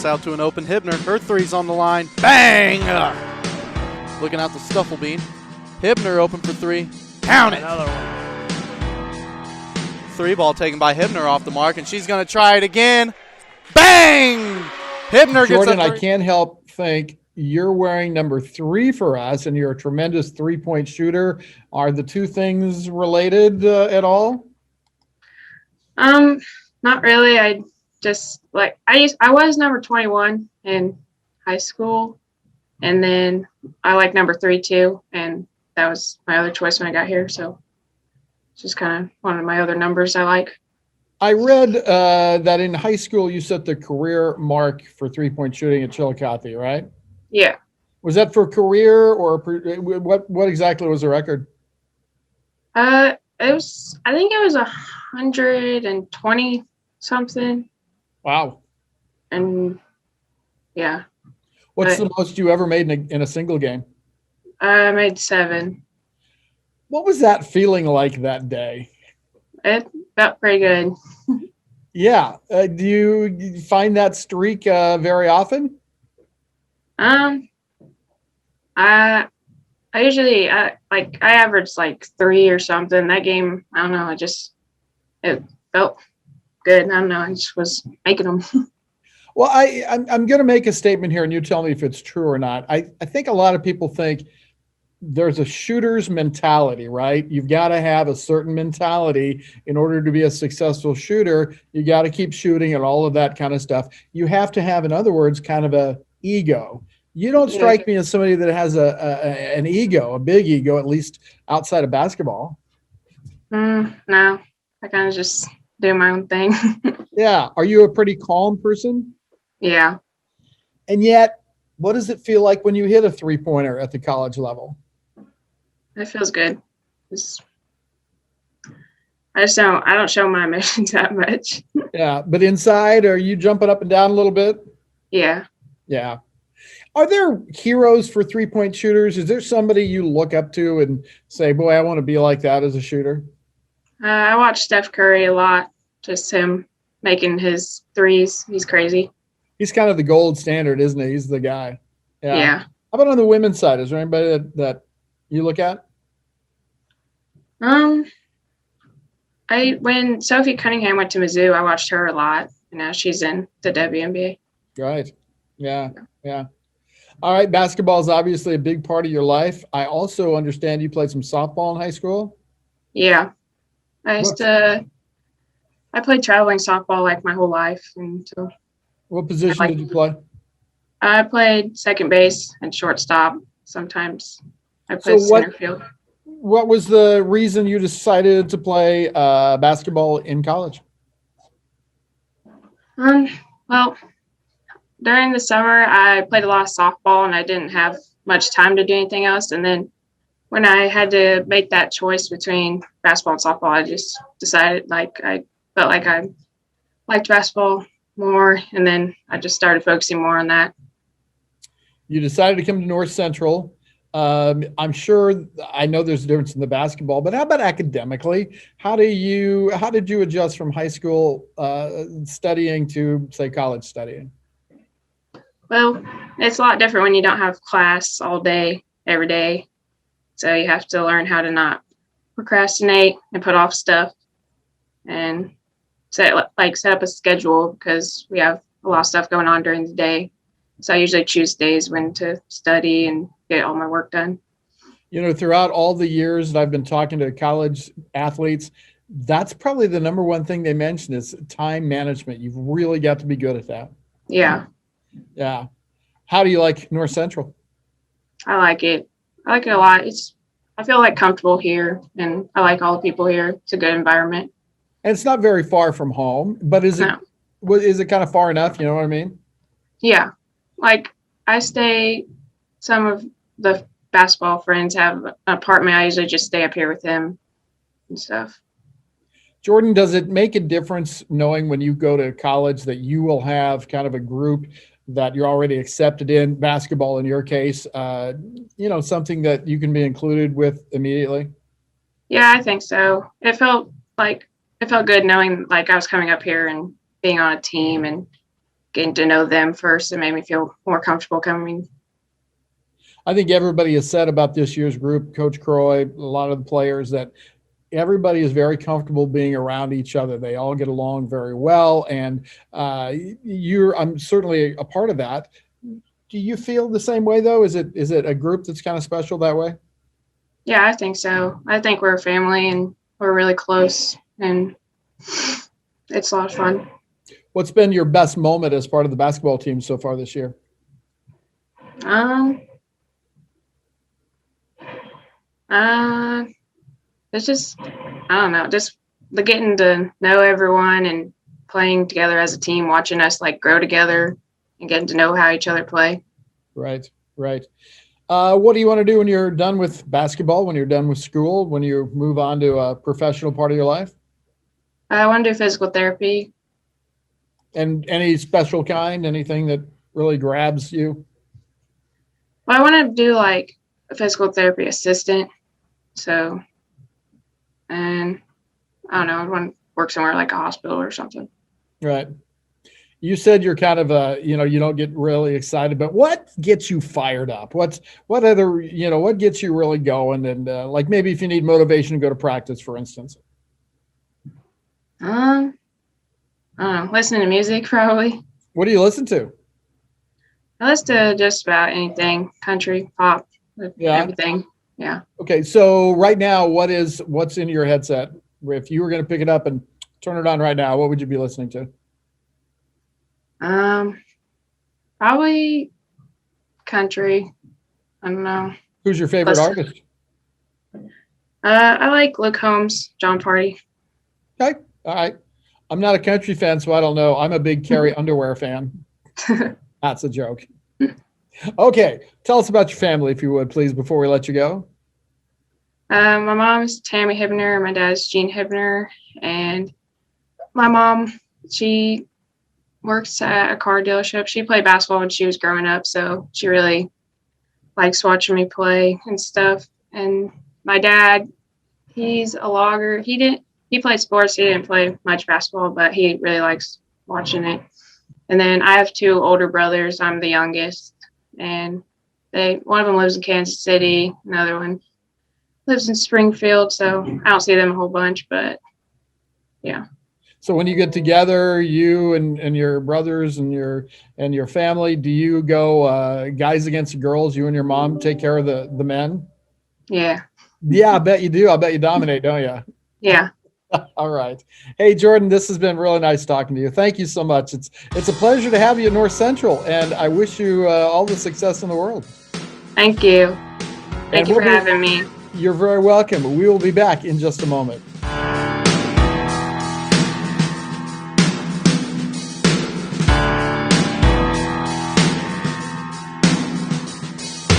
pass out to an open Hibner. Her three's on the line. Bang! Looking out the Stufflebean. Hibner open for three. Count it! Another one. Three ball taken by Hibner off the mark, and she's going to try it again. Bang! Hibner Jordan, gets a I can't help think you're wearing number 3 for us, and you're a tremendous three-point shooter. Are the two things related at all? Not really. I just I was number 21 in high school, and then I like number 3 too, and that was my other choice when I got here. So it's just kind of one of my other numbers I like. I read that in high school you set the career mark for three-point shooting at Chillicothe, right? Yeah. Was that for career or what exactly was the record? I think it was 120 something. Wow. And yeah. What's the most you ever made in a single game? I made 7. What was that feeling like that day? It felt pretty good. Yeah. Do you find that streak very often? I usually I averaged like 3 or something. That game, I don't know, it felt good. I don't know, I just was making them. Well, I'm going to make a statement here, and you tell me if it's true or not. I think a lot of people think there's a shooter's mentality, right? You've got to have a certain mentality in order to be a successful shooter. You got to keep shooting and all of that kind of stuff. You have to have, in other words, kind of a ego. You don't strike me as somebody that has an ego, a big ego, at least outside of basketball. No, I kind of just do my own thing. Yeah. Are you a pretty calm person? Yeah. And yet, what does it feel like when you hit a three-pointer at the college level? It feels good. I don't show my emotions that much. Yeah. But inside, are you jumping up and down a little bit? Yeah. Yeah. Are there heroes for three-point shooters? Is there somebody you look up to and say, boy, I want to be like that as a shooter? I watch Steph Curry a lot. Just him making his threes. He's crazy. He's kind of the gold standard, isn't he? He's the guy. Yeah. How about on the women's side? Is there anybody that you look at? When Sophie Cunningham went to Mizzou, I watched her a lot. And now she's in the WNBA. Right. Yeah. All right. Basketball is obviously a big part of your life. I also understand you played some softball in high school. Yeah. I played traveling softball like my whole life. And so what position did you play? I played second base and shortstop. Sometimes I played center field. What was the reason you decided to play basketball in college? Well, during the summer, I played a lot of softball and I didn't have much time to do anything else. And then when I had to make that choice between basketball and softball, I just decided I felt like I liked basketball more. And then I just started focusing more on that. You decided to come to North Central. I'm sure I know there's a difference in the basketball, but how about academically? How did you adjust from high school studying to, say, college studying? Well, it's a lot different when you don't have class all day, every day. So you have to learn how to not procrastinate and put off stuff and set up a schedule because we have a lot of stuff going on during the day. So I usually choose days when to study and get all my work done. You know, throughout all the years that I've been talking to college athletes, that's probably the number one thing they mention is time management. You've really got to be good at that. Yeah. Yeah. How do you like North Central? I like it. I like it a lot. I feel like comfortable here and I like all the people here. It's a good environment. And it's not very far from home, but is it kind of far enough? You know what I mean? Yeah. Like some of the basketball friends have an apartment. I usually just stay up here with them and stuff. Jordan, does it make a difference knowing when you go to college that you will have kind of a group that you're already accepted in, basketball in your case, something that you can be included with immediately? Yeah, I think so. It felt good knowing like I was coming up here and being on a team and getting to know them first, it made me feel more comfortable coming. I think everybody has said about this year's group, Coach Croy, a lot of the players, that everybody is very comfortable being around each other. They all get along very well, and I'm certainly a part of that. Do you feel the same way though? Is it a group that's kind of special that way? Yeah, I think so. I think we're a family and we're really close, and it's a lot of fun. What's been your best moment as part of the basketball team so far this year? It's just, I don't know, just the getting to know everyone and playing together as a team, watching us like grow together and getting to know how each other play. Right. What do you want to do when you're done with basketball, when you're done with school, when you move on to a professional part of your life? I want to do physical therapy. And any special kind, anything that really grabs you? Well, I want to do like a physical therapy assistant. So, and I don't know, I want to work somewhere like a hospital or something. Right. You said you're kind of you don't get really excited, but what gets you fired up? What gets you really going? And like maybe if you need motivation to go to practice, for instance. I don't know, listening to music probably. What do you listen to? I listen to just about anything, country, pop, everything. Yeah. Okay, so right now, what's in your headset? If you were going to pick it up and turn it on right now, what would you be listening to? Probably country. I don't know. Who's your favorite artist? I like Luke Combs, John Party. Okay, all right. I'm not a country fan, so I don't know. I'm a big Carrie Underwear fan. That's a joke. Okay, tell us about your family, if you would, please, before we let you go. My mom's Tammy Hibner, my dad's Gene Hibner, and my mom, she works at a car dealership. She played basketball when she was growing up, so she really likes watching me play and stuff. And my dad, he's a logger. He played sports. He didn't play much basketball, but he really likes watching it. And then I have two older brothers. I'm the youngest, and one of them lives in Kansas City. Another one lives in Springfield, so I don't see them a whole bunch, but yeah. So when you get together, you and your brothers and your family, do you go guys against the girls? You and your mom take care of the men? Yeah. Yeah, I bet you do. I bet you dominate, don't you? Yeah. All right. Hey, Jordan, this has been really nice talking to you. Thank you so much. It's a pleasure to have you at North Central, and I wish you all the success in the world. Thank you. Thank you for having me. You're very welcome. We will be back in just a moment.